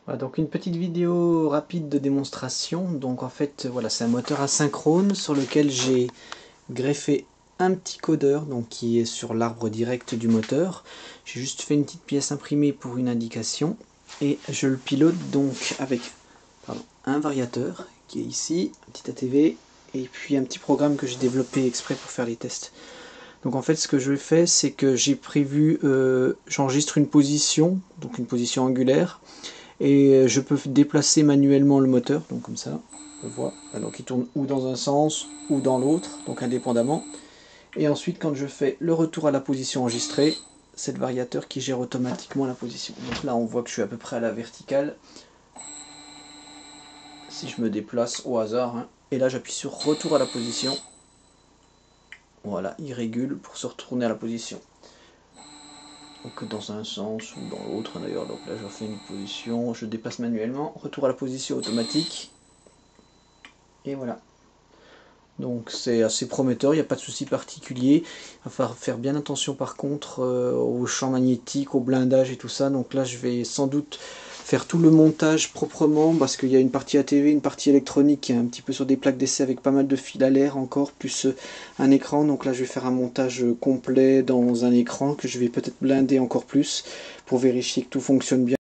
Voilà, donc une petite vidéo rapide de démonstration. Donc en fait, voilà, c'est un moteur asynchrone sur lequel j'ai greffé un petit codeur donc qui est sur l'arbre direct du moteur. J'ai juste fait une petite pièce imprimée pour une indication et je le pilote donc avec un variateur qui est ici, un petit ATV et puis un petit programme que j'ai développé exprès pour faire les tests. Donc en fait ce que je fais c'est que j'ai prévu, j'enregistre une position, donc une position angulaire, et je peux déplacer manuellement le moteur, donc comme ça, on voit, donc il tourne ou dans un sens ou dans l'autre, donc indépendamment. Et ensuite quand je fais le retour à la position enregistrée, c'est le variateur qui gère automatiquement la position. Donc là on voit que je suis à peu près à la verticale, si je me déplace au hasard, hein. Et là j'appuie sur retour à la position, voilà, il régule pour se retourner à la position. Donc dans un sens ou dans l'autre d'ailleurs, donc là je fais une position, je déplace manuellement, retour à la position automatique, et voilà. Donc c'est assez prometteur, il n'y a pas de souci particulier. Il va falloir faire bien attention par contre au champ magnétique, au blindage et tout ça. Donc là je vais sans doute faire tout le montage proprement parce qu'il y a une partie ATV, une partie électronique qui est un petit peu sur des plaques d'essai avec pas mal de fils à l'air encore, plus un écran. Donc là je vais faire un montage complet dans un écran que je vais peut-être blinder encore plus pour vérifier que tout fonctionne bien.